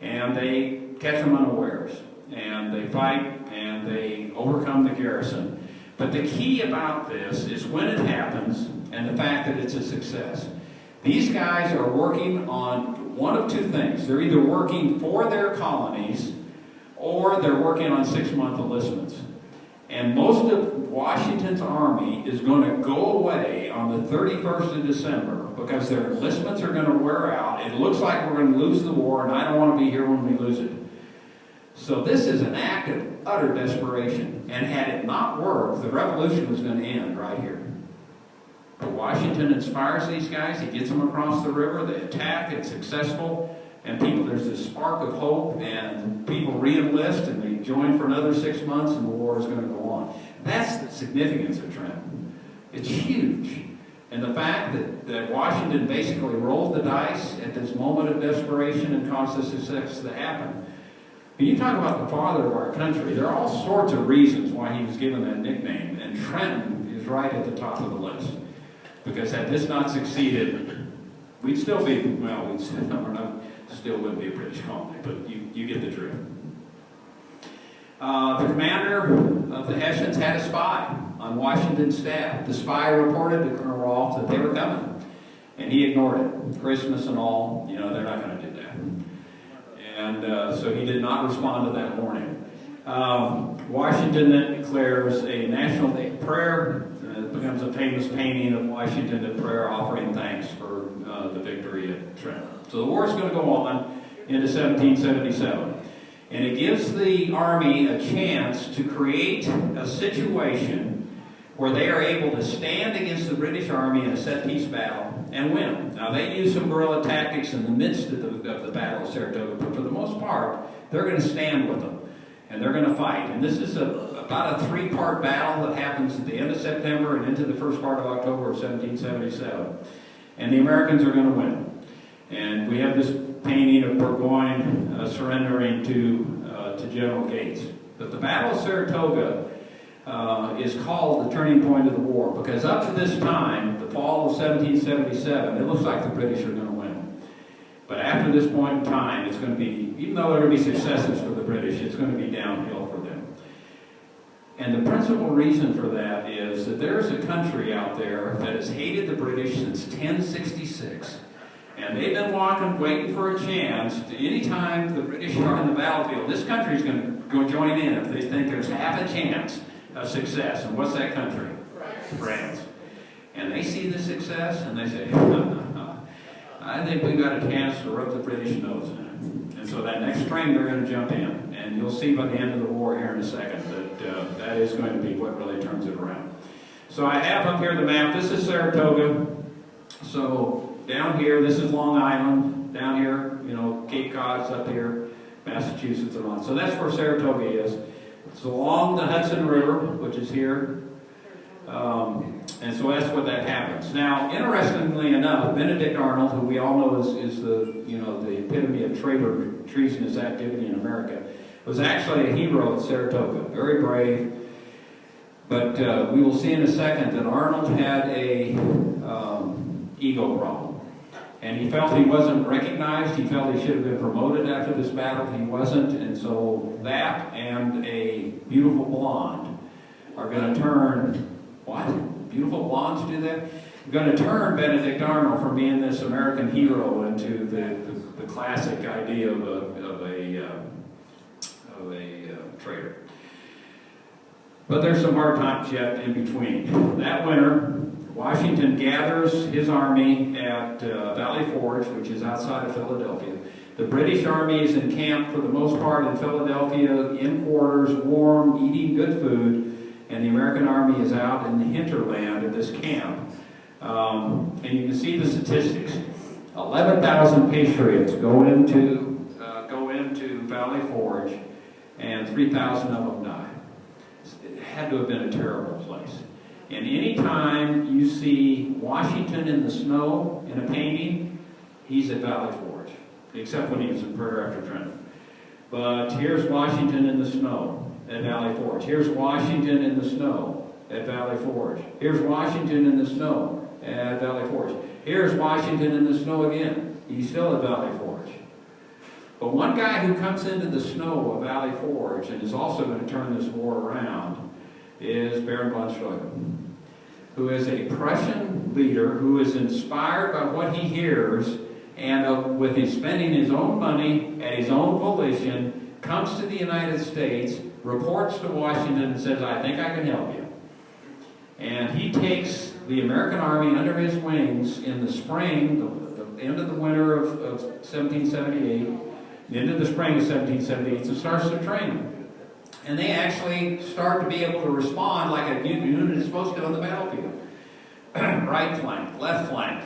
And they catch them unawares, and they fight, and they overcome the garrison. But the key about this is when it happens, and the fact that it's a success. These guys are working on one of two things. They're either working for their colonies, or they're working on 6-month enlistments. And most of Washington's army is going to go away on the 31st of December because their enlistments are going to wear out. It looks like we're going to lose the war, and I don't want to be here when we lose it. So this is an act of utter desperation. And had it not worked, the revolution was going to end right here. But Washington inspires these guys. He gets them across the river. They attack. It's successful. And there's this spark of hope, and people re-enlist, and they join for another 6 months, and the war is going to go on. That's the significance of Trenton. It's huge. And the fact that Washington basically rolled the dice at this moment of desperation and caused the success to happen. When you talk about the father of our country, there are all sorts of reasons why he was given that nickname, and Trenton is right at the top of the list. Because had this not succeeded, we'd still be, well, still wouldn't be a British colony, but you get the drift. The commander of the Hessians had a spy on Washington's staff. The spy reported to Colonel Rolfe that they were coming, and he ignored it. Christmas and all, you know, they're not going to do that. And so he did not respond to that warning. Washington then declares a national day of prayer. It becomes a famous painting of Washington at prayer offering thanks for the victory at Trenton. So the war is going to go on into 1777. And it gives the Army a chance to create a situation where they are able to stand against the British Army in a set-piece battle and win. Now, they use some guerrilla tactics in the midst of the Battle of Saratoga, but for the most part, they're going to stand with them, and they're going to fight. And this is about a 3-part battle that happens at the end of September and into the first part of October of 1777. And the Americans are going to win. And we have this painting of Burgoyne surrendering to General Gates. But the Battle of Saratoga is called the turning point of the war, because up to this time, the fall of 1777, it looks like the British are going to win. But after this point in time, it's going to be, even though there are going to be successes for the British, it's going to be downhill for them. And the principal reason for that is that there is a country out there that has hated the British since 1066. And they've been waiting for a chance. Anytime the British are on the battlefield, this country is going to go join in if they think there's half a chance of success. And what's that country? France. And they see the success, and they say, I think we've got a chance to rub the British nose in it. And so that next spring, they're going to jump in. And you'll see by the end of the war here in a second that that is going to be what really turns it around. So I have up here the map. This is Saratoga. So down here, this is Long Island. down here, you know, Cape Cod's up here, Massachusetts and on. So that's where Saratoga is. It's along the Hudson River, which is here. And so that's what that happens. Now, interestingly enough, Benedict Arnold, who we all know is the, you know, the epitome of treasonous activity in America, was actually a hero at Saratoga, very brave. But we will see in a second that Arnold had a ego problem. And he felt he wasn't recognized. He felt he should have been promoted after this battle. He wasn't. And so that and a beautiful blonde are going to turn, what? Beautiful blondes do that? We're going to turn Benedict Arnold from being this American hero into the classic idea of a traitor. But there's some hard times yet in between. That winter, Washington gathers his army at Valley Forge, which is outside of Philadelphia. The British army is encamped for the most part in Philadelphia, in quarters, warm, eating good food. And the American army is out in the hinterland of this camp. And you can see the statistics. 11,000 patriots go into Valley Forge, and 3,000 of them die. It had to have been a terrible place. And any time you see Washington in the snow in a painting, he's at Valley Forge, except when he was in Prayer after Trenton. But here's Washington in the snow at Valley Forge. Here's Washington in the snow at Valley Forge. Here's Washington in the snow at Valley Forge. Here's Washington in the snow again. He's still at Valley Forge. But one guy who comes into the snow of Valley Forge and is also going to turn this war around is Baron von Steuel, who is a Prussian leader who is inspired by what he hears and with his spending his own money at his own volition, comes to the United States, reports to Washington and says, I think I can help you. And he takes the American army under his wings in the spring, the end of the winter of 1778, the end of the spring of 1778, and starts to train them. And they actually start to be able to respond like a unit is supposed to on the battlefield. Right flank, left flank,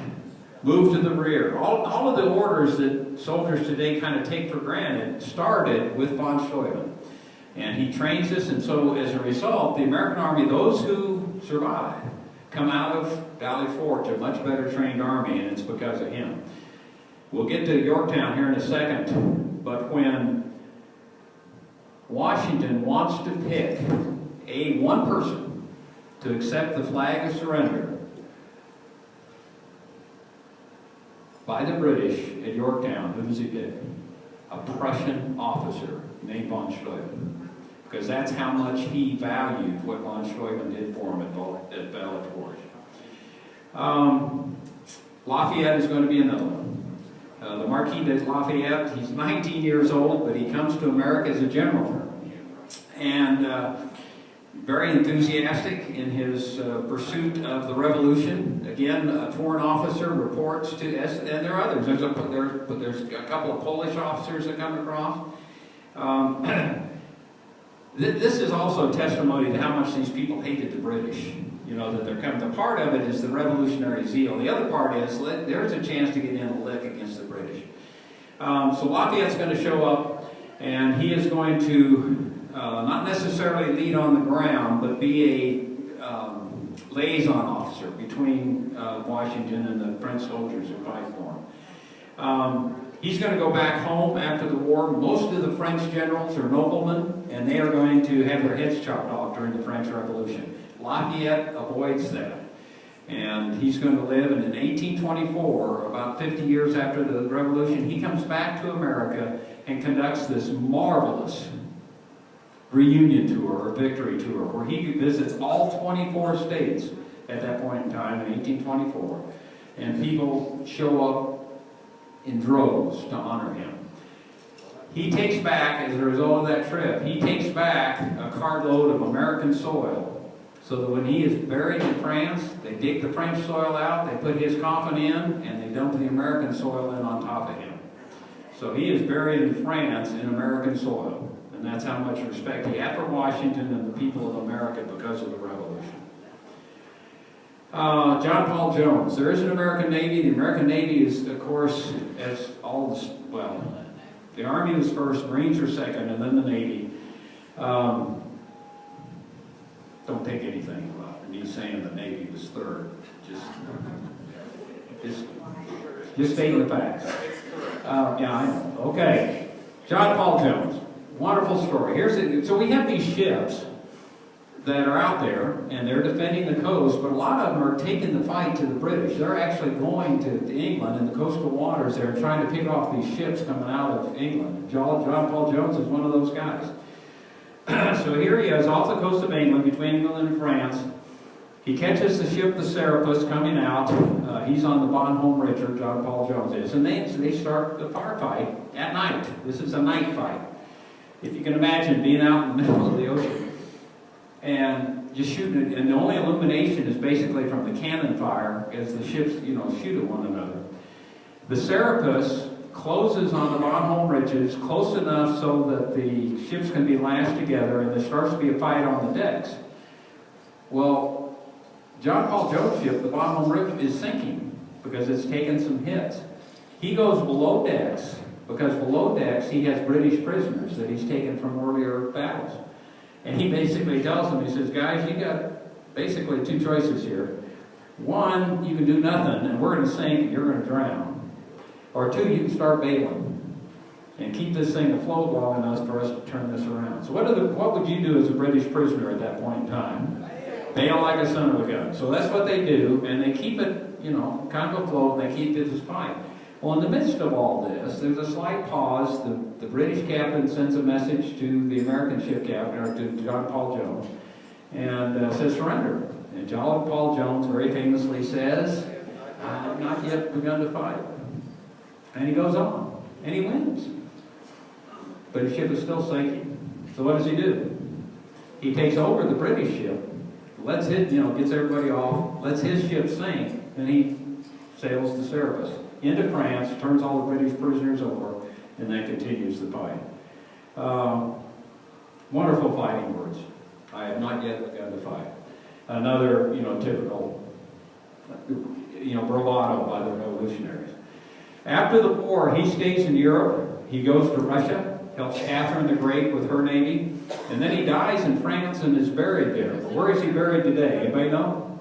move to the rear. All of the orders that soldiers today kind of take for granted started with von Steuel. And he trains us, and so as a result, the American army, those who survive, come out of Valley Forge a much better trained army, and it's because of him. We'll get to Yorktown here in a second, but when Washington wants to pick one person to accept the flag of surrender by the British at Yorktown, who does he pick? A Prussian officer named von Steuel. Because that's how much he valued what von Steuel did for him at Valley Forge. Lafayette is going to be another one. The Marquis de Lafayette, he's 19 years old, but he comes to America as a general. And very enthusiastic in his pursuit of the revolution. Again, a foreign officer reports to, and there are others. There's a couple of Polish officers that come across. This is also a testimony to how much these people hated the British. You know, that they're coming. The part of it is the revolutionary zeal. The other part is there's a chance to get in a lick against the British. So Lafayette's going to show up, and he is going to not necessarily lead on the ground, but be a liaison officer between Washington and the French soldiers who fight for him. He's going to go back home after the war. Most of the French generals are noblemen, and they are going to have their heads chopped off during the French Revolution. Lafayette avoids that. And he's going to live, and in 1824, about 50 years after the Revolution, he comes back to America and conducts this marvelous reunion tour, or victory tour, where he visits all 24 states at that point in time, in 1824. And people show up in droves to honor him. He takes back, as a result of that trip, he takes back a cartload of American soil, so that when he is buried in France, they dig the French soil out, they put his coffin in, and they dump the American soil in on top of him. So he is buried in France in American soil. And that's how much respect he had for Washington and the people of America because of the Revolution. John Paul Jones. There is an American Navy. The American Navy is, of course, as all the, well, the Army was first, Marines were second, and then the Navy. Don't take anything about me saying the Navy was third. Just stating the facts. Yeah, I know. Okay. John Paul Jones. Wonderful story. So we have these ships that are out there, and they're defending the coast, but a lot of them are taking the fight to the British. They're actually going to England in the coastal waters there and trying to pick off these ships coming out of England. John Paul Jones is one of those guys. So here he is off the coast of England, between England and France. He catches the ship, the Serapis, coming out. He's on the Bonhomme Richard, John Paul Jones is, and they start the firefight at night. This is a night fight. If you can imagine being out in the middle of the ocean and just shooting it, and the only illumination is basically from the cannon fire as the ships, shoot at one another. The Serapis closes on the Bonhomme Ridges close enough so that the ships can be lashed together, and there starts to be a fight on the decks. Well, John Paul Jones' ship, the Bonhomme Ridge, is sinking because it's taken some hits. He goes below decks because below decks he has British prisoners that he's taken from earlier battles. And he basically tells them, he says, guys, you got basically two choices here. One, you can do nothing and we're going to sink and you're going to drown. Or two, you can start bailing and keep this thing afloat long enough for us to turn this around. So what would you do as a British prisoner at that point in time? Bail like a son of a gun. So that's what they do, and they keep it, kind of afloat, and they keep this fight. Well, in the midst of all this, there's a slight pause. The British captain sends a message to the American ship captain, or to John Paul Jones, and says, surrender. And John Paul Jones very famously says, I have not yet begun to fight. And he goes on, and he wins. But his ship is still sinking. So what does he do? He takes over the British ship, lets it, gets everybody off, lets his ship sink, and he sails the Serapis into France, turns all the British prisoners over, and then continues the fight. Wonderful fighting words. I have not yet begun to fight. Another, typical, bravado by the revolutionaries. After the war, he stays in Europe. He goes to Russia, helps Catherine the Great with her navy, and then he dies in France and is buried there. But where is he buried today? Anybody know?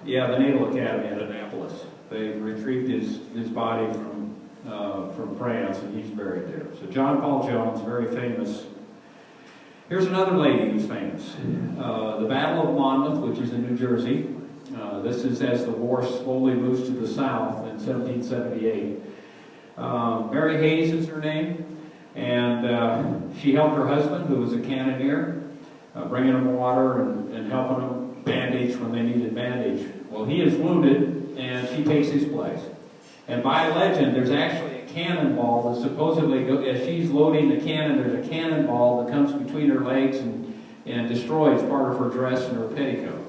Yeah, the Naval Academy at Annapolis. They retrieved his body from France, and he's buried there. So John Paul Jones, very famous. Here's another lady who's famous. The Battle of Monmouth, which is in New Jersey. This is as the war slowly moves to the south in 1778. Mary Hayes is her name. And she helped her husband, who was a cannoneer, bringing them water and helping them bandage when they needed bandage. Well, he is wounded, and she takes his place. And by legend, there's actually a cannonball that supposedly, as she's loading the cannon, there's a cannonball that comes between her legs and destroys part of her dress and her petticoat.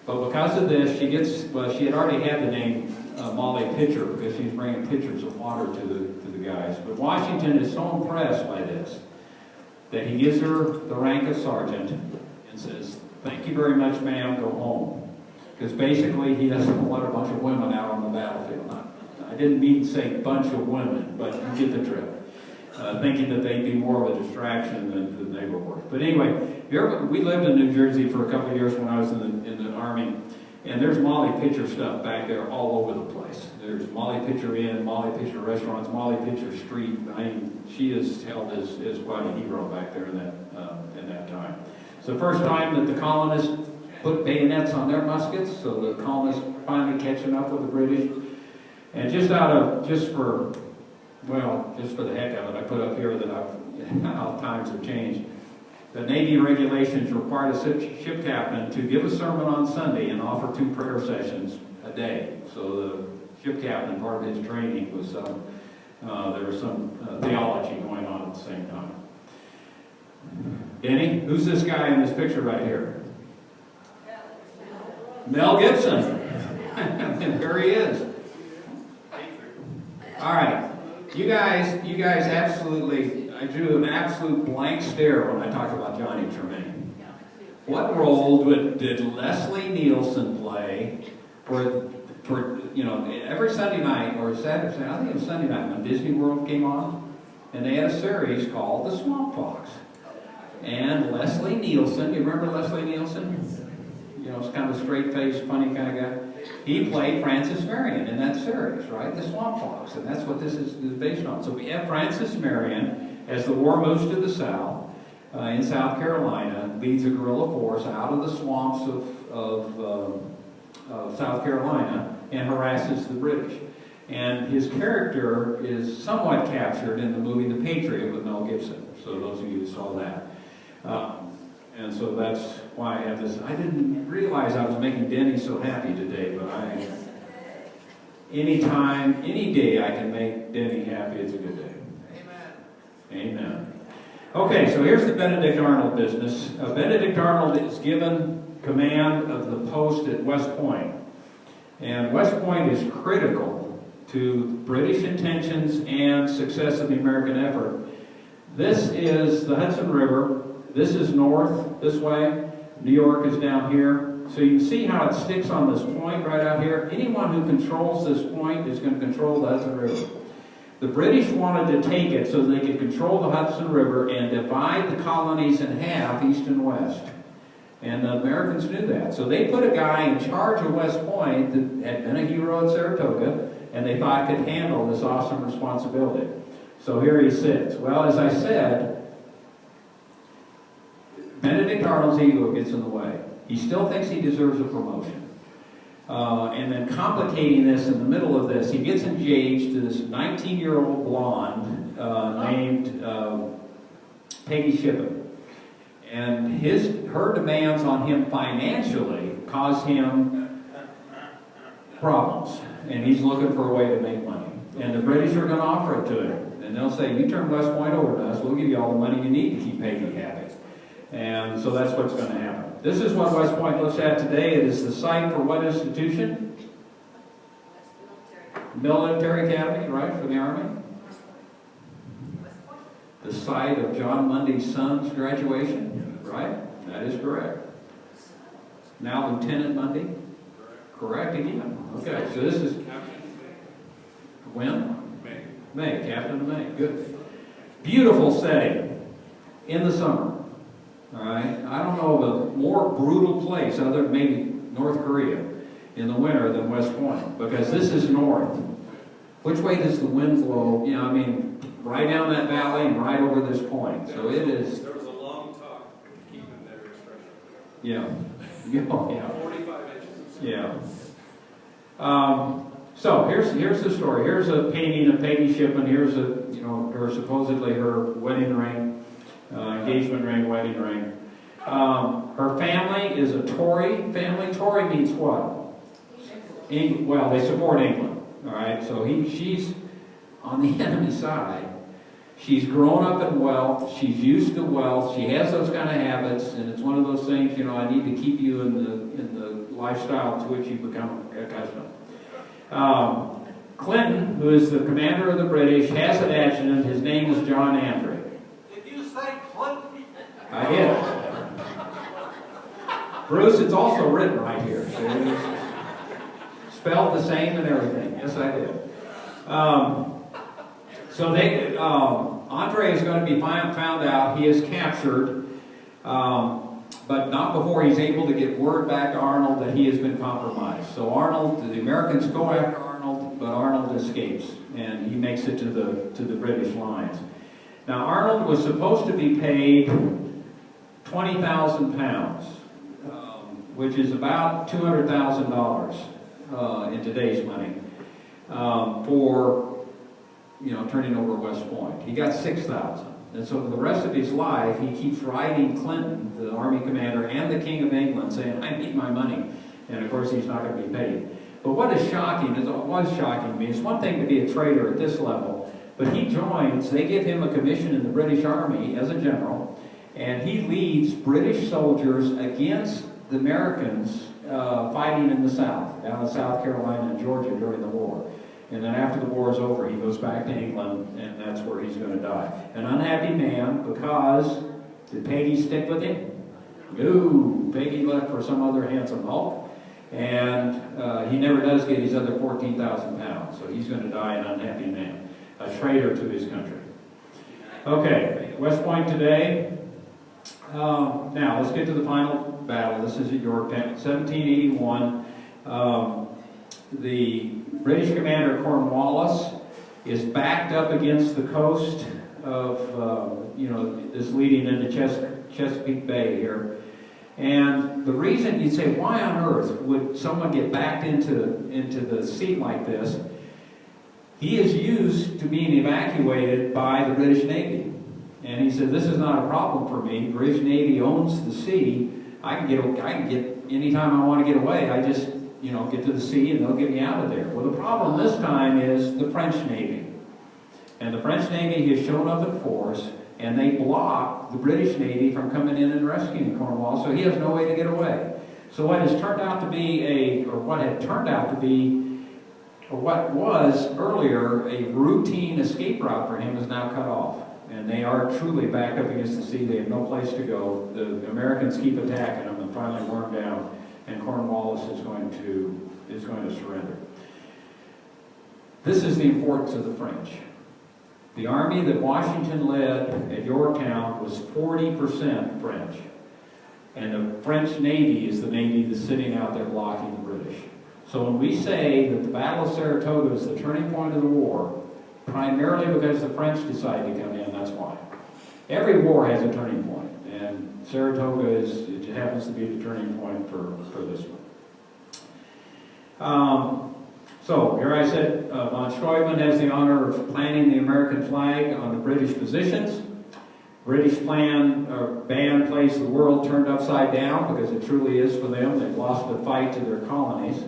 But because of this, she had already had the name Molly Pitcher because she's bringing pitchers of water to the guys. But Washington is so impressed by this that he gives her the rank of sergeant and says, thank you very much, ma'am, go home. Because basically he doesn't want a bunch of women out on the battlefield. I didn't mean to say bunch of women, but you get the drift. Thinking that they'd be more of a distraction than they were worth. But anyway, we lived in New Jersey for a couple of years when I was in the Army, and there's Molly Pitcher stuff back there all over the place. There's Molly Pitcher Inn, Molly Pitcher restaurants, Molly Pitcher Street. I mean, she is held as quite a hero back there in that time. It's the first time that the colonists put bayonets on their muskets, so the colonists finally catching up with the British. And just for the heck of it, I put up here that how times have changed. The Navy regulations required a ship captain to give a sermon on Sunday and offer 2 prayer sessions a day. So the ship captain, part of his training was there was some theology going on at the same time. Denny, who's this guy in this picture right here? Mel Gibson. There he is. All right. You guys absolutely, I drew an absolute blank stare when I talked about Johnny Tremaine. What role did Leslie Nielsen play for every Sunday night or Saturday? I think it was Sunday night when Disney World came on, and they had a series called The Swamp Fox. And Leslie Nielsen, you remember Leslie Nielsen? You know, it's kind of a straight-faced, funny kind of guy. He played Francis Marion in that series, right? The Swamp Fox, and that's what this is based on. So we have Francis Marion as the war moves to the south, in South Carolina, leads a guerrilla force out of the swamps of South Carolina and harasses the British. And his character is somewhat captured in the movie The Patriot with Mel Gibson. So those of you who saw that. And so that's why I have this. I didn't realize I was making Denny so happy today, but anytime, any day I can make Denny happy, it's a good day. Amen. Amen. Okay, so here's the Benedict Arnold business. Benedict Arnold is given command of the post at West Point. And West Point is critical to British intentions and success of the American effort. This is the Hudson River. This is north this way. New York is down here. So you can see how it sticks on this point right out here. Anyone who controls this point is going to control the Hudson River. The British wanted to take it so they could control the Hudson River and divide the colonies in half, east and west. And the Americans knew that. So they put a guy in charge of West Point that had been a hero at Saratoga, and they thought could handle this awesome responsibility. So here he sits. Well, as I said, Benedict Arnold's ego gets in the way. He still thinks he deserves a promotion. And then complicating this in the middle of this, he gets engaged to this 19-year-old blonde named Peggy Shippen. And her demands on him financially cause him problems. And he's looking for a way to make money. And the British are going to offer it to him. And they'll say, you turn West Point over to us, we'll give you all the money you need to keep Peggy happy. And so that's what's going to happen. This is what West Point looks at today. It is the site for what institution? Military Academy, right, for the Army? The site of John Mundy's son's graduation, right? That is correct. Now Lieutenant Mundy? Correct again. Okay, so this is... When? May, Captain of May. Good. Beautiful setting in the summer. All right? I don't know of a more brutal place other than maybe North Korea in the winter than West Point, because this is north. Which way does the wind blow? You know, I mean, right down that valley and right over this point. So it is... There was a long talk keeping their expression. Yeah. Yeah. 45 inches. Yeah. So here's the story. Here's a painting of Peggy Shippen. Here's supposedly her wedding ring, engagement ring, wedding ring. Her family is a Tory family. Tory means what? Well, they support England. All right. So she's on the enemy side. She's grown up in wealth. She's used to wealth. She has those kind of habits, and it's one of those things. You know, I need to keep you in the lifestyle to which you become accustomed. Clinton, who is the commander of the British, has an adjutant. His name is John Andrew. Did you say Clinton? I did. Bruce, it's also written right here. So it's spelled the same and everything. Yes, I did. Andre is going to be found out. He is captured, but not before he's able to get word back to Arnold that he has been compromised. So the Americans go after Arnold, but Arnold escapes, and he makes it to the British lines. Now, Arnold was supposed to be paid £20,000, which is about $200,000 in today's money, for turning over West Point. He got $6,000. And so for the rest of his life, he keeps writing Clinton, the Army commander, and the King of England, saying, I need my money. And of course, he's not going to be paid. But what is shocking, was shocking to me, it's one thing to be a traitor at this level, but he joins, they give him a commission in the British Army as a general, and he leads British soldiers against the Americans fighting in the South, down in South Carolina and Georgia during the war. And then after the war is over, he goes back to England, and that's where he's going to die. An unhappy man, because did Peggy stick with him? No, Peggy left for some other handsome Hulk, and he never does get his other 14,000 pounds, so he's going to die an unhappy man, a traitor to his country. Okay, West Point today. Now, let's get to the final battle. This is at Yorktown, 1781. The British commander Cornwallis is backed up against the coast of, this leading into Chesapeake Bay here. And the reason you'd say, why on earth would someone get backed into the sea like this? He is used to being evacuated by the British Navy. And he said, this is not a problem for me. The British Navy owns the sea. I can get anytime I want to get away. I just, get to the sea and they'll get me out of there. Well, the problem this time is the French Navy. And the French Navy has shown up in force, and they block the British Navy from coming in and rescuing Cornwallis, so he has no way to get away. So what has turned out to be what was earlier a routine escape route for him is now cut off. And they are truly backed up against the sea. They have no place to go. The Americans keep attacking them and finally wear them down, and Cornwallis is going to surrender. This is the importance of the French. The army that Washington led at Yorktown was 40% French. And the French Navy is the Navy that's sitting out there blocking the British. So when we say that the Battle of Saratoga is the turning point of the war, primarily because the French decided to come in, that's why. Every war has a turning point, and Saratoga it happens to be the turning point for this one. So here I said von Steuben has the honor of planting the American flag on the British positions. British band plays the world turned upside down, because it truly is for them. They've lost the fight to their colonies.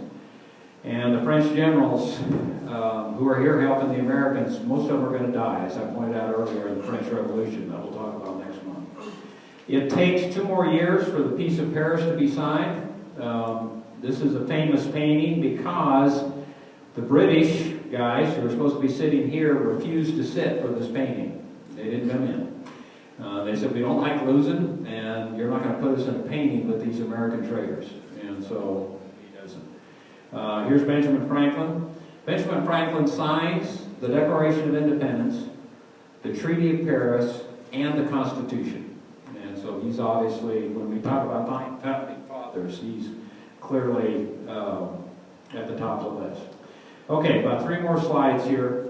And the French generals who are here helping the Americans, most of them are going to die, as I pointed out earlier in the French Revolution that we'll talk about next month. It takes 2 more years for the Peace of Paris to be signed. This is a famous painting because the British guys who are supposed to be sitting here refused to sit for this painting. They didn't come in. They said, we don't like losing, and you're not going to put us in a painting with these American traitors. And so he doesn't. Here's Benjamin Franklin. Benjamin Franklin signs the Declaration of Independence, the Treaty of Paris, and the Constitution. And so he's obviously, when we talk about founding fathers, he's clearly at the top of the list. Okay, about 3 more slides here.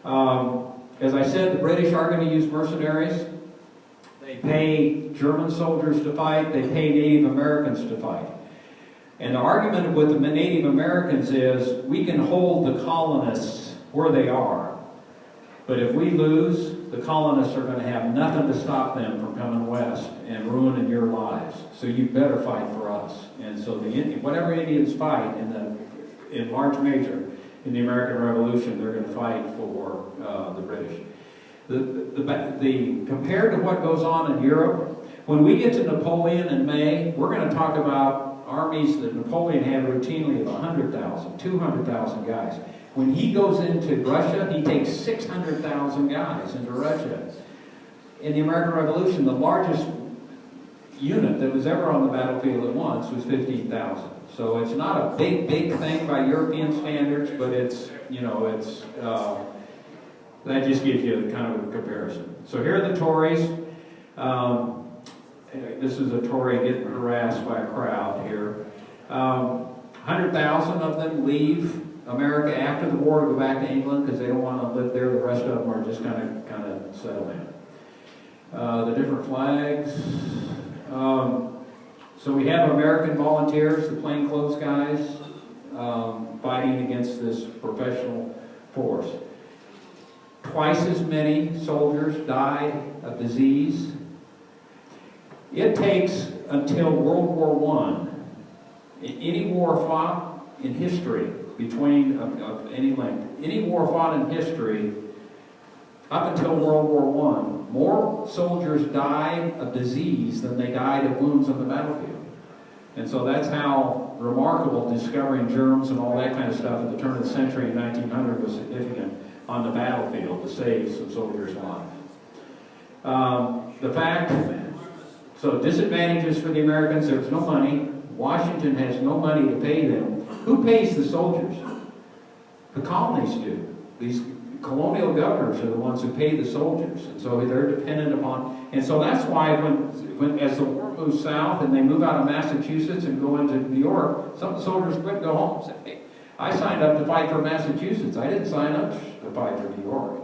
As I said, the British are going to use mercenaries. They pay German soldiers to fight. They pay Native Americans to fight. And the argument with the Native Americans is, we can hold the colonists where they are. But if we lose, the colonists are going to have nothing to stop them from coming west and ruining your lives. So you better fight for us. And so whatever Indians fight in large measure in the American Revolution, they're going to fight for the British. Compared to what goes on in Europe, when we get to Napoleon in May, we're going to talk about armies that Napoleon had routinely of 100,000, 200,000 guys. When he goes into Russia, he takes 600,000 guys into Russia. In the American Revolution, the largest unit that was ever on the battlefield at once was 15,000. So it's not a big thing by European standards, but it's, that just gives you kind of a comparison. So here are the Tories. This is a Tory getting harassed by a crowd here. 100,000 of them leave America after the war to go back to England because they don't want to live there. The rest of them are just kind of settled in. The different flags. So we have American volunteers, the plainclothes guys, fighting against this professional force. Twice as many soldiers died of disease. It takes until World War I, any war fought in history of any length, any war fought in history up until World War I, more soldiers died of disease than they died of wounds on the battlefield. And so that's how remarkable discovering germs and all that kind of stuff at the turn of the century in 1900 was significant on the battlefield to save some soldiers' lives. The fact, So disadvantages for the Americans, there's no money. Washington has no money to pay them. Who pays the soldiers? The colonies do. These colonial governors are the ones who pay the soldiers, and so they're dependent upon. And so that's why when as the war moves south and they move out of Massachusetts and go into New York, some soldiers quit and go home and say, hey, I signed up to fight for Massachusetts. I didn't sign up to fight for New York.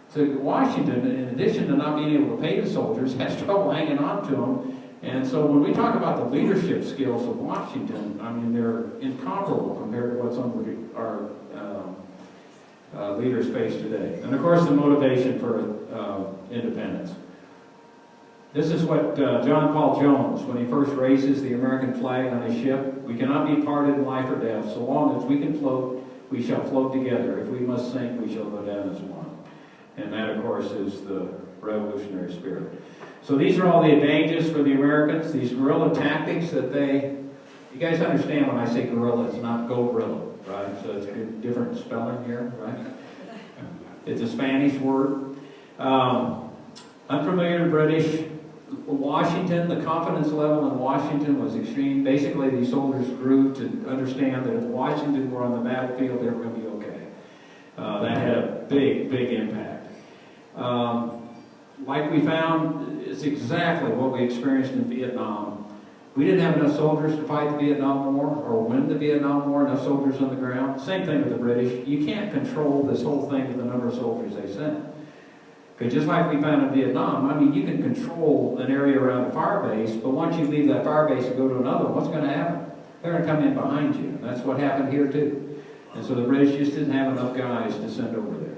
So Washington, in addition to not being able to pay the soldiers, has trouble hanging on to them. And so when we talk about the leadership skills of Washington, I mean, they're incomparable compared to what some of our leaders face today. And of course, the motivation for independence. This is what John Paul Jones, when he first raises the American flag on his ship, we cannot be parted in life or death. So long as we can float, we shall float together. If we must sink, we shall go down as one. And that, of course, is the revolutionary spirit. So these are all the advantages for the Americans, these guerrilla tactics that you guys understand when I say guerrilla, it's not go-gorilla, right? So it's a different spelling here, right? It's a Spanish word. Unfamiliar to British. Washington, the confidence level in Washington was extreme. Basically, these soldiers grew to understand that if Washington were on the battlefield, they were going to be okay. That had a big, big impact. Like we found, it's exactly what we experienced in Vietnam. We didn't have enough soldiers to fight the Vietnam War or win the Vietnam War, enough soldiers on the ground. Same thing with the British. You can't control this whole thing with the number of soldiers they send. Because just like we found in Vietnam, I mean, you can control an area around a fire base, but once you leave that fire base and go to another, what's going to happen? They're going to come in behind you. And that's what happened here too. And so the British just didn't have enough guys to send over there.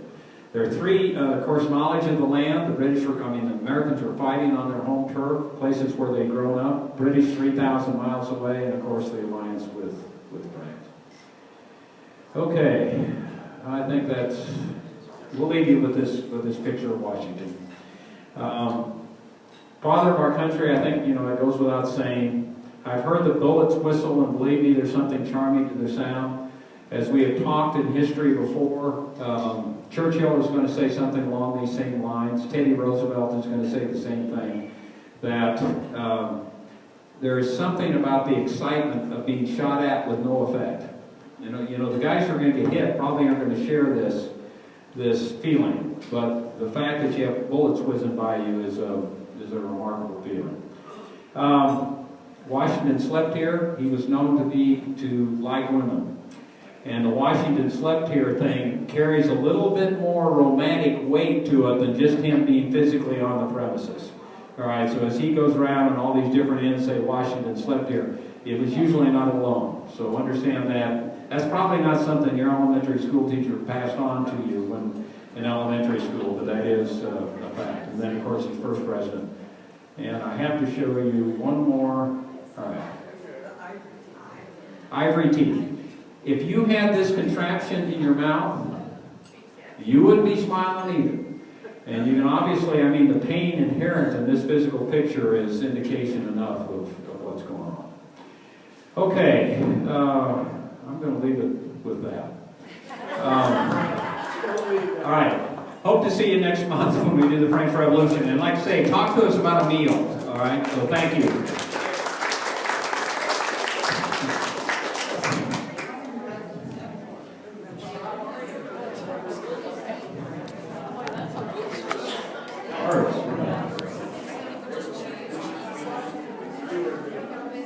There are three, of course, knowledge of the land. The Americans were fighting on their home turf, places where they'd grown up. British 3,000 miles away, and of course the alliance with France. Okay, I think we'll leave you with this picture of Washington. Father of our country, I think, it goes without saying. I've heard the bullets whistle, and believe me, there's something charming to the sound. As we have talked in history before, Churchill is going to say something along these same lines. Teddy Roosevelt is going to say the same thing, that there is something about the excitement of being shot at with no effect. The guys who are going to get hit probably aren't going to share this feeling, but the fact that you have bullets whizzing by you is a remarkable feeling. Washington slept here. He was known to like women. And the Washington slept here thing carries a little bit more romantic weight to it than just him being physically on the premises. All right, so as he goes around and all these different inns say Washington slept here, it was usually not alone. So understand that. That's probably not something your elementary school teacher passed on to you when in elementary school, but that is a fact. And then, of course, he's first president. And I have to show you one more. All right. Ivory teeth. If you had this contraption in your mouth, you wouldn't be smiling either. And you can obviously, the pain inherent in this physical picture is indication enough of what's going on. Okay, I'm going to leave it with that. All right, hope to see you next month when we do the French Revolution. And like I say, talk to us about a meal. All right, so thank you.